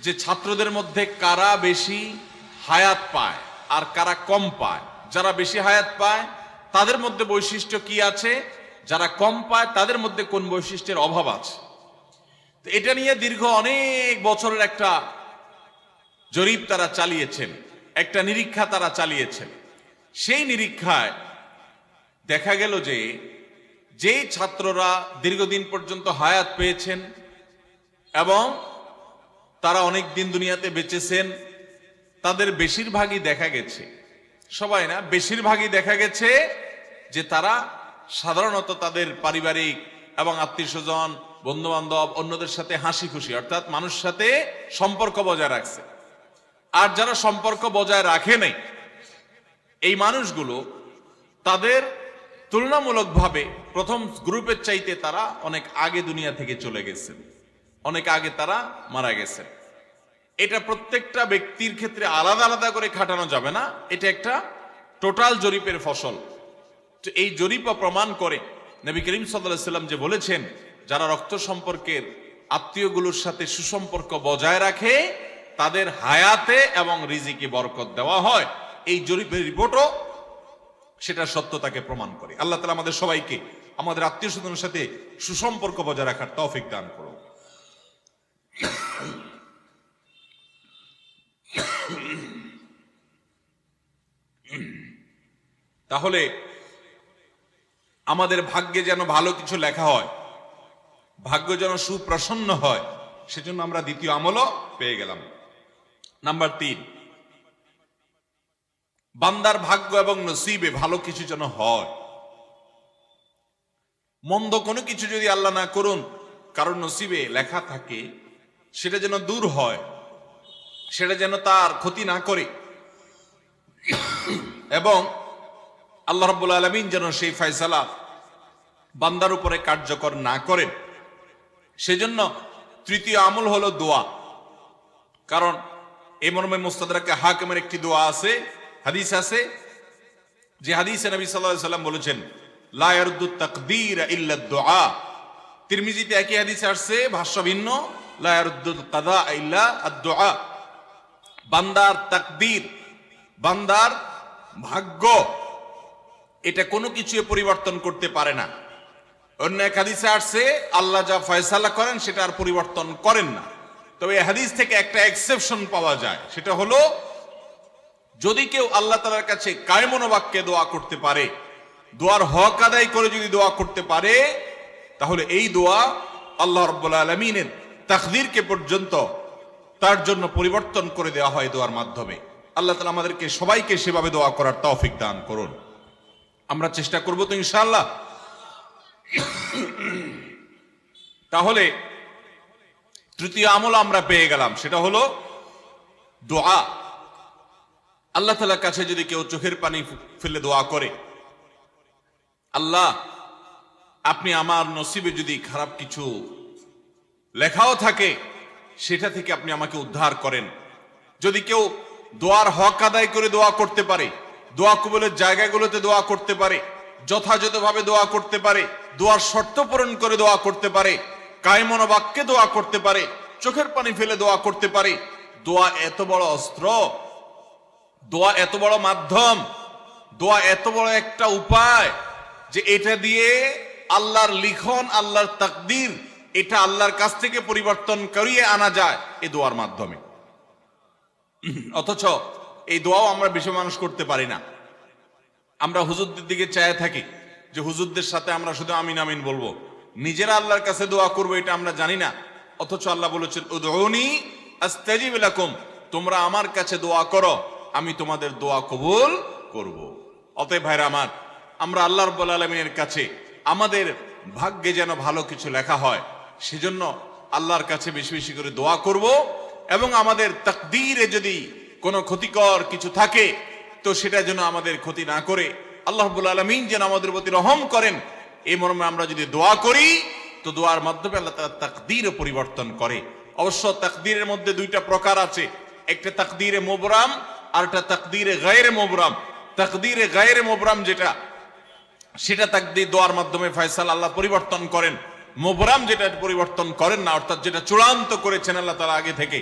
যে ছাত্রদের মধ্যে কারা বেশি হায়াত পায় আর কারা কম পায়। যারা বেশি হায়াত পায় তাদের মধ্যে বৈশিষ্ট্য কি আছে, যারা কম পায় তাদের মধ্যে কোন বৈশিষ্ট্যের অভাব আছে। তো এটা নিয়ে দীর্ঘ অনেক বছরের একটা জরিপ তারা চালিয়েছেন, একটা নিরীক্ষা তারা চালিয়েছেন। সেই নিরীক্ষায় দেখা গেল যে ছাত্ররা দীর্ঘদিন পর্যন্ত হায়াত পেয়েছেন এবং তারা অনেক দিন দুনিয়াতে বেঁচেছেন, তাদের বেশিরভাগই দেখা গেছে, সবাই না, বেশিরভাগই দেখা গেছে যে তারা সাধারণত তাদের পারিবারিক এবং আত্মীয় স্বজন, বন্ধু বান্ধব, অন্যদের সাথে হাসি খুশি, অর্থাৎ মানুষের সাথে সম্পর্ক বজায় রাখছে। আর যারা সম্পর্ক বজায় রাখে নাই, এই মানুষগুলো তাদের তুলনামূলকভাবে প্রথম গ্রুপের চাইতে তারা অনেক আগে দুনিয়া থেকে চলে গেছেন, অনেক আগে তারা মারা গেছেন। এটা প্রত্যেকটা ব্যক্তির ক্ষেত্রে আলাদা আলাদা করে খাটানো যাবে না, এটা একটা টোটাল জরিপের ফসল। তো এই জরিপ প্রমাণ করে নবী করিম সাল্লাল্লাহু আলাইহি ওয়াসাল্লাম যে বলেছেন, যারা রক্ত সম্পর্কের আত্মীয়গুলোর সাথে সুসম্পর্ক বজায় রাখে তাদের হায়াতে এবং রিজিকে বরকত দেওয়া হয়। এই জরিপের রিপোর্টও সেটা সত্যতাকে প্রমাণ করে। আল্লাহ তাআলা আমাদের সবাইকে আমাদের আত্মীয় স্বজনের সাথে সুসম্পর্ক বজায় রাখার তৌফিক দান করুন। তাহলে আমাদের ভাগ্যে যেন ভালো কিছু লেখা হয়, ভাগ্য যেন সুপ্রসন্ন হয়, সেজন্য আমরা দ্বিতীয় আমলও পেয়ে গেলাম। নাম্বার 3, বান্দার ভাগ্য এবং নসিবে ভালো কিছু যেন হয়। মন্দ কোনো কিছু যদি আল্লাহ না করুন কারণ নসিবে লেখা থাকে, সেটা যেন দূর হয়, সেটা যেন তার ক্ষতি না করে, এবং আল্লাহ রাব্বুল আলামিন যেন সেই ফয়সালা বান্দার উপরে কার্যকর না করেন। সেজন্য তৃতীয় আমল হলো দোয়া। কারণ এই মর্মে মুস্তাদরাকে হাকিমের একটি দোয়া আছে, হাদিস আছে, যে হাদিসে নবী সাল্লাল্লাহু আলাইহি ওয়াসাল্লাম বলেছেন, লা ইয়ারুদ্দু তাকদীর ইল্লা দুআ। তিরমিজিতে একই হাদিস আসছে, ভাষ্য ভিন্ন, লা ইয়ারুদ্দুল কাদা ইল্লা আদ-দুআ। বান্দার তাকদীর, বান্দার ভাগ্য, এটা কোনো কিছু পরিবর্তন করতে পারে না। অন্য এক হাদিসে আসছে, আল্লাহ যা ফয়সালা করেন সেটা আর পরিবর্তন করেন না। তবে এই হাদিস থেকে একটা এক্সেপশন পাওয়া যায়, সেটা হলো যদি কেউ আল্লাহ তাআলার কাছে কায়মনোবাক্যে দোয়া করতে পারে, দোয়ার হক আদায় করে যদি দোয়া করতে পারে, তাহলে এই দোয়া আল্লাহ রাব্বুল আলামিনের তাকদীরকে পর্যন্ত তার জন্য পরিবর্তন করে দেওয়া হয় দোয়ার মাধ্যমে। আল্লাহ তাআলা আমাদেরকে সবাইকে সেভাবে দোয়া করার তৌফিক দান করুন। আমরা চেষ্টা করব তো ইনশাআল্লাহ। তাহলে তৃতীয় আমল আমরা পেয়ে গেলাম, সেটা হলো দোয়া। আল্লাহ তাআলার কাছে যদি কেউ চোখের পানি ফেলে দোয়া করে, আল্লাহ আপনি আমার নসিবে যদি খারাপ কিছু লেখাও থাকে সেটা থেকে আপনি আমাকে উদ্ধার করেন। যদি কেউ দোয়ার হক আদায় করে দোয়া করতে পারে, দোয়া কবুলের জায়গাগুলোতে দোয়া করতে পারে, যথাযথভাবে দোয়া করতে পারে, দোয়ার শর্ত পূরণ করে দোয়া করতে পারে, কায়মনোবাক্যে দোয়া করতে পারে, চোখের পানি ফেলে দোয়া করতে পারে, দোয়া এত বড় অস্ত্র, দোয়া এত বড় মাধ্যম, দোয়া এত বড় একটা উপায় যে এটা দিয়ে আল্লাহর লিখন, আল্লাহর তাকদীর, এটা আল্লাহর কাছ থেকে পরিবর্তন করিয়ে আনা যায় এই দোয়ার মাধ্যমে। অথচ এই দোয়াও আমরা বেশি মানুষ করতে পারি না। আমরা হুজুরদের দিকে চায় থাকি যে হুজুরদের সাথে আমরা শুধু আমিন আমিন বলবো, নিজেরা আল্লাহর কাছে দোয়া করবো এটা আমরা জানি না। অথচ আল্লাহ বলেছেন, উদউনি আস্তাজিব লাকুম, তোমরা আমার কাছে দোয়া করো, আমি তোমাদের দোয়া কবুল করব। অতএব ভাইরা আমার, আমরা আল্লাহ রাব্বুল আলামিনের কাছে আমাদের ভাগ্যে যেন ভালো কিছু লেখা হয়, সেজন্য আল্লাহর কাছে বেশি বেশি করে দোয়া করব। এবং আমাদের তাকদীরে যদি কোনো ক্ষতিকর কিছু থাকে তো সেটা যেন আমাদের ক্ষতি না করে আল্লাহ রাব্বুল আলামিন যেন আমাদের প্রতি রহম করেন, এই মর্মে আমরা যদি দোয়া করি তো দোয়ার মাধ্যমে আল্লাহ তাআলা তাকদীরও পরিবর্তন করে। অবশ্য তাকদীরের মধ্যে দুইটা প্রকার আছে, একটা তাকদীরে মুবরাম আর একটা তাকদীরে গায়রে মুবরাম। তাকদীরে গায়রে মুবরাম যেটা, সেটা তাকদীর দোয়ার মাধ্যমে ফয়সালা আল্লাহ পরিবর্তন করেন। মুবরাম যেটা পরিবর্তন করেন না, অর্থাৎ যেটা চূড়ান্ত করেছেন আল্লাহ তাআলা আগে থেকে,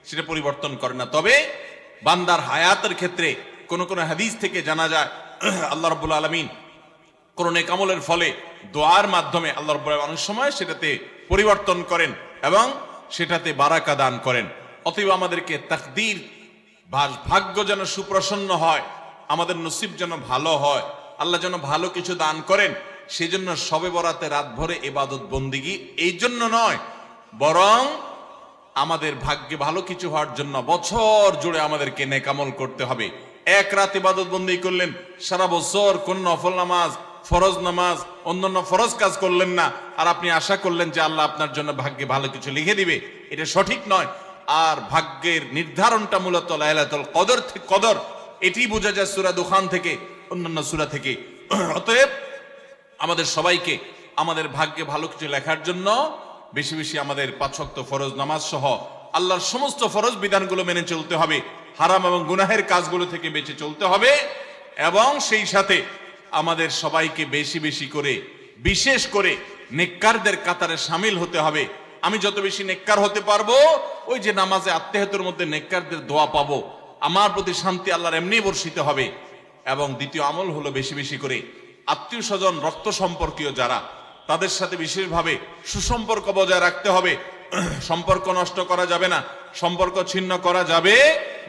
সেটা পরিবর্তন করেন না। তবে বান্দার হায়াতের ক্ষেত্রে কোন কোন হাদিস থেকে জানা যায় আল্লাহ রাব্বুল আলামিন কোন নেক আমলের ফলে দোয়ার মাধ্যমে আল্লাহ রাব্বুল আলামিন অনেক সময় সেটাতে পরিবর্তন করেন এবং সেটাতে বারাকা দান করেন। অতএব আমাদেরকে তাকদীর, ভাগ্য যেন সুপ্রসন্ন হয়, আমাদের নসিব যেন ভালো হয়, আল্লাহ যেন ভালো কিছু দান করেন, সেই জন্য শবে বরাতে রাত ভরে ইবাদত বন্দিগি, এই জন্য নয়, বরং আমাদের ভাগ্যে ভালো কিছু হওয়ার জন্য বছর জুড়ে আমাদেরকে নেক আমল করতে হবে। এক রাত ইবাদত বন্দি করলেন, সারা বছর কোন নফল নামাজ, ফরজ নামাজ, অন্যান্য ফরজ কাজ করলেন না, আর আপনি আশা করলেন যে আল্লাহ আপনার জন্য ভাগ্যে ভালো কিছু লিখে দিবে, এটা সঠিক নয়। আর ভাগ্যের নির্ধারণটা মূলত লাইলাতুল কদর, এটি বোঝা যায় সূরা দুখান থেকে, অন্যান্য সূরা থেকে। অতএব আমাদের সবাইকে আমাদের ভাগ্যে ভালো কিছু লেখার জন্য বেশি বেশি আমাদের 5 ওয়াক্ত ফরজ নামাজ সহ আল্লাহর সমস্ত ফরজ বিধানগুলো মেনে চলতে হবে, হারাম এবং গুনাহের কাজগুলো থেকে বেঁচে চলতে হবে, এবং সেই সাথে আমাদের সবাইকে বেশি বেশি করে, বিশেষ করে নেককারদের কাতারে শামিল হতে হবে। আমি যত বেশি নেককার হতে পারবো, ওই যে নামাজে আত্মেহাতের মধ্যে নেককারদের দোয়া পাবো, আমার প্রতি শান্তি আল্লাহর এমনি বর্ষিত হবে। এবং দ্বিতীয় আমল হলো বেশি বেশি করে আত্মীয় স্বজন, রক্ত সম্পর্কীয় যারা, তাদের সাথে বিশেষভাবে সুসম্পর্ক বজায় রাখতে হবে। সম্পর্ক নষ্ট করা যাবে না, সম্পর্ক ছিন্ন করা যাবে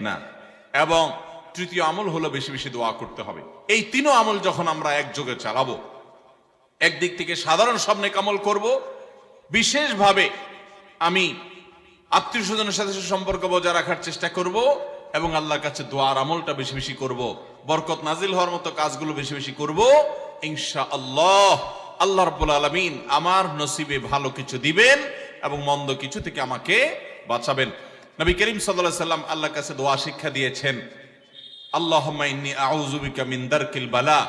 না। এবং তৃতীয় আমল হলো বেশি বেশি দোয়া করতে হবে। এই তিনও আমল যখন আমরা একযোগে চালাবো, একদিক থেকে সাধারণ সব নেক আমল করব, বিশেষভাবে আমি আত্মীয় স্বজনের সাথে সম্পর্ক বজায় রাখার চেষ্টা করব, এবং আল্লাহর কাছে দোয়ার আমলটা বেশি বেশি করব, বরকত নাজিল হওয়ার মতো কাজগুলো বেশি বেশি করব, ইনশাআল্লাহ আল্লাহ রাব্বুল আলামিন আমার নসিবে ভালো কিছু দিবেন এবং মন্দ কিছু থেকে আমাকে বাঁচাবেন। নবী করিম সাল্লাল্লাহু আলাইহি সাল্লাম আল্লাহর কাছে দোয়া শিক্ষা দিয়েছেন, আল্লাহুম্মা ইন্নী আউযু বিকা মিন দারকিল বালা,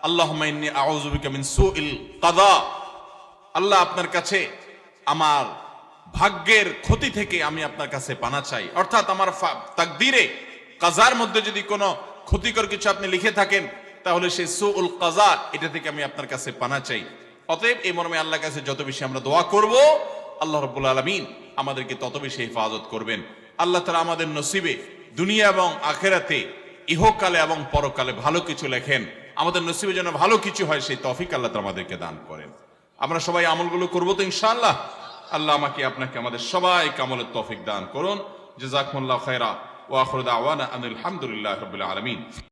আল্লাহুম্মা ইন্নী আউযু বিকা মিন সুইল কাদা। আল্লাহ, আপনার কাছে আমার ভাগ্যের ক্ষতি থেকে আমি আপনার কাছে পানা চাই। অর্থাৎ আমার তাকদীরে, কাজার মধ্যে যদি কোনো ক্ষতিকর কিছু আপনি লিখে থাকেন, তাহলে সেই সুউল কাজা, এটা থেকে আমি আপনার কাছে পানা চাই। অতএব এই মর্মে আল্লাহর কাছে যত বেশি আমরা দোয়া করব, আল্লাহ রাব্বুল আলামিন আমাদেরকে তত বেশি হেফাজত করবেন। আল্লাহ তাআলা আমাদের নসিবে দুনিয়া এবং আখিরাতে, ইহকালে এবং পরকালে ভালো কিছু লেখেন, আমাদের নসিবে যেন ভালো কিছু হয়, সেই তৌফিক আল্লাহ তাআলা আমাদেরকে দান করেন। আমরা সবাই আমলগুলো করব তো ইনশাআল্লাহ। আল্লাহ আমাকে আপনাকে আমাদের সবাইকে আমলের তৌফিক দান করুন। জাযাকুমুল্লাহু খায়রা ওয়া আখিরু দাওয়ানা আনিল হামদুলিল্লাহি রাব্বিল আলামিন।